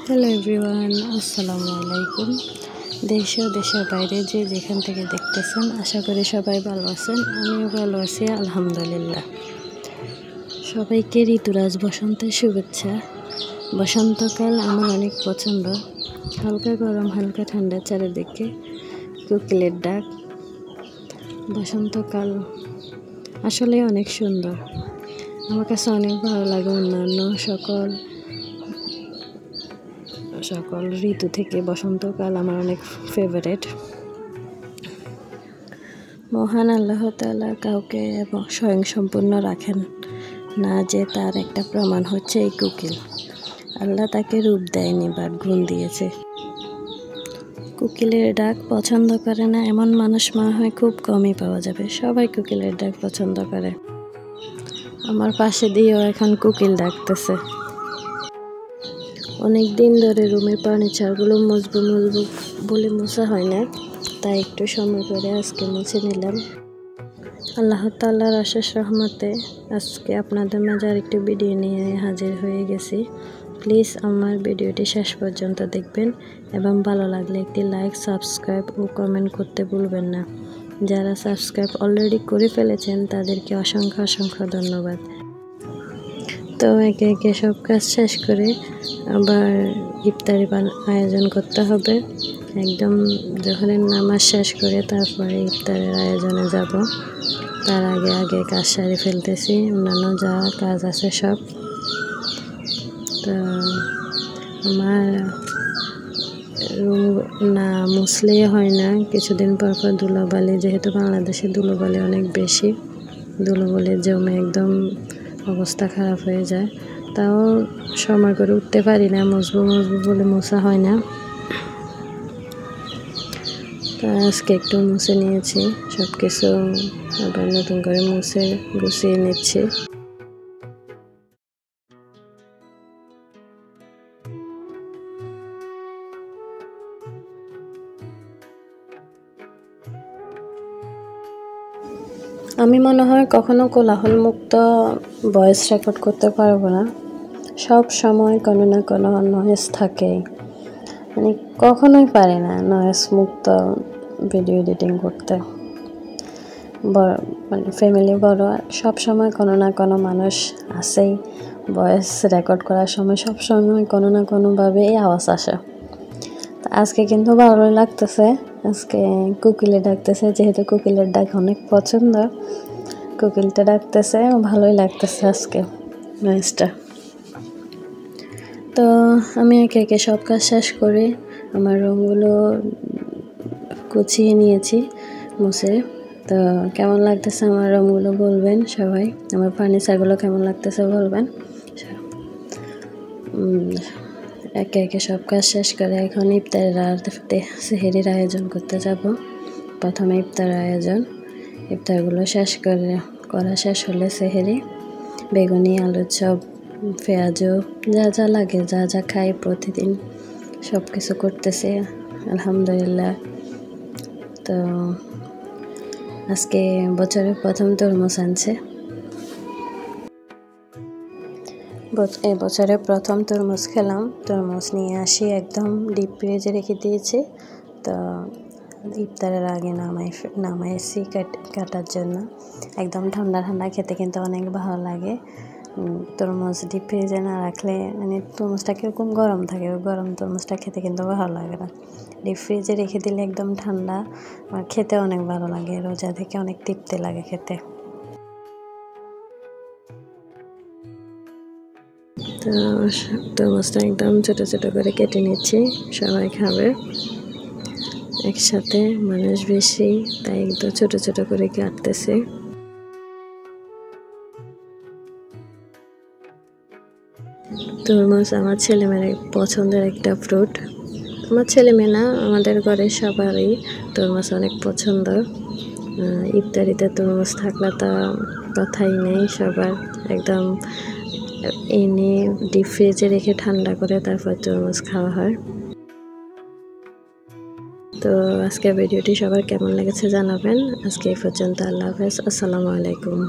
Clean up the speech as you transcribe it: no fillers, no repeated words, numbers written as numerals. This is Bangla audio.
হ্যালো এভরিওয়ান, আসসালামু আলাইকুম। দেশ ও দেশের বাইরে যে যেখান থেকে দেখতেছেন, আশা করি সবাই ভালো আছেন। আমিও ভালো আছি, আলহামদুলিল্লাহ। সবাইকে ঋতুরাজ বসন্তের শুভেচ্ছা। বসন্তকাল আমার অনেক পছন্দ। হালকা গরম, হালকা ঠান্ডা, চারিদিকে কোকিলের ডাক। বসন্তকাল আসলে অনেক সুন্দর। আমার কাছে অনেক ভালো লাগে। অন্যান্য সকল ঋতু থেকে বসন্তকাল আমার অনেক ফেভারেট। মহান আল্লাহ তাআলা কাউকে এবং স্বয়ংসম্পূর্ণ রাখেন না, যে তার একটা প্রমাণ হচ্ছে এই কোকিল। আল্লাহ তাকে রূপ দেয়নি, বাট গুণ দিয়েছে। কোকিলের ডাক পছন্দ করে না এমন মানুষ মনে হয় খুব কমই পাওয়া যাবে। সবাই কোকিলের ডাক পছন্দ করে। আমার পাশে দিয়েও এখন কোকিল ডাকতেছে। অনেক দিন ধরে রুমের ফার্নিচারগুলো মুছবো বলে মোছা হয় না, তাই একটু সময় করে আজকে মুছে নিলাম। আল্লাহ তাআলার অশেষ রহমতে আজকে আপনাদের মাঝে আরেকটি ভিডিও নিয়ে হাজির হয়ে গেছি। প্লিজ আমার ভিডিওটি শেষ পর্যন্ত দেখবেন এবং ভালো লাগলে একটি লাইক, সাবস্ক্রাইব ও কমেন্ট করতে ভুলবেন না। যারা সাবস্ক্রাইব অলরেডি করে ফেলেছেন তাদেরকে অসংখ্য ধন্যবাদ। তো একে একে সব কাজ শেষ করে আবার ইফতারি আয়োজন করতে হবে। একদম যখন নামাজ শেষ করে তারপরে ইফতারের আয়োজনে যাব। তার আগে কাজ সারি ফেলতেছি, অন্যান্য যা কাজ আছে সব। তো আমার রুম না মুছলেই হয় না, কিছুদিন পর ধুলোবালি, যেহেতু বাংলাদেশে ধুলোবালি অনেক বেশি, ধুলোবালির জমে একদম অবস্থা খারাপ হয়ে যায়। তাও সময় করে উঠতে পারি না, মুছবো বলে মোছা হয় না। তো আজকে একটু মুছে নিয়েছি, সব কিছু আবার নতুন করে মুছে গুছিয়ে নিচ্ছি। আমি মনে হয় কখনো কোলাহল মুক্ত ভয়েস রেকর্ড করতে পারবো না। সব সময় কোনো না কোনো নয়েজ থাকেই, মানে কখনোই পারি না নয়েজ মুক্ত ভিডিও এডিটিং করতে। মানে ফ্যামিলি বড়, সব সময় কোনো না কোনো মানুষ আসেই। ভয়েস রেকর্ড করার সময় সব সময় কোনো না কোনোভাবে আওয়াজ আসে। তো আজকে কিন্তু ভালোই লাগতেছে। আজকে কোকিলে ডাকতেছে, যেহেতু কোকিলের ডাক অনেক পছন্দ, কোকিলটা ডাকতেছে, ভালোই লাগতেছে আজকে নয়েজটা। তো আমি একে একে সব কাজ শেষ করে আমার রুমগুলো গুছিয়ে নিয়েছি মুছে। তো কেমন লাগতেছে আমার রুমগুলো বলবেন সবাই, আমার ফার্নিচারগুলো কেমন লাগতেছে বলবেন। একে একে সব কাজ শেষ করে এখন সেহরির আয়োজন করতে যাব। প্রথমে ইফতারগুলো করা শেষ হলে সেহরি, বেগুনি, আলুর চপ, পেঁয়াজও যা লাগে, যা খাই প্রতিদিন সব কিছু করতেছে আলহামদুলিল্লাহ। তো আজকে বছরের প্রথম তরমুজ আনছে। এই বছরের প্রথম তরমুজ খেলাম। তরমুজ নিয়ে আসি, একদম ডিপ ফ্রিজে রেখে দিয়েছি। তো ইফতারের আগে নামাইছি কাটার জন্য। একদম ঠান্ডা খেতে কিন্তু অনেক ভালো লাগে। তরমুজ ডিপ ফ্রিজে না রাখলে মানে তরমুজটা কীরকম গরম থাকে, গরম তরমুজটা খেতে কিন্তু ভালো লাগে না। ডিপ ফ্রিজে রেখে দিলে একদম ঠান্ডা, আর খেতে অনেক ভালো লাগে। রোজা থেকে অনেক তৃপ্তি লাগে খেতে। তো তরমুজটা একদম ছোটো করে কেটে নিচ্ছি, সবাই খাবে একসাথে, মানুষ বেশি তাই একদম ছোট করে কাটতেছে। তরমুজ আমার ছেলেমেয়ের পছন্দের একটা ফ্রুট। আমার ছেলেমেয়ে না, আমাদের ঘরে সবারই তরমুজ অনেক পছন্দ। ইফতারিতে তরমুজ থাকলে তো কথাই নেই, সবার একদম এনে ডিপ ফ্রিজে রেখে ঠান্ডা করে তারপর তরমুজ খাওয়া হয়। তো আজকের ভিডিওটি সবার কেমন লেগেছে জানাবেন। আজকে এই পর্যন্ত, আল্লাহ হাফেজ, আসসালামু আলাইকুম।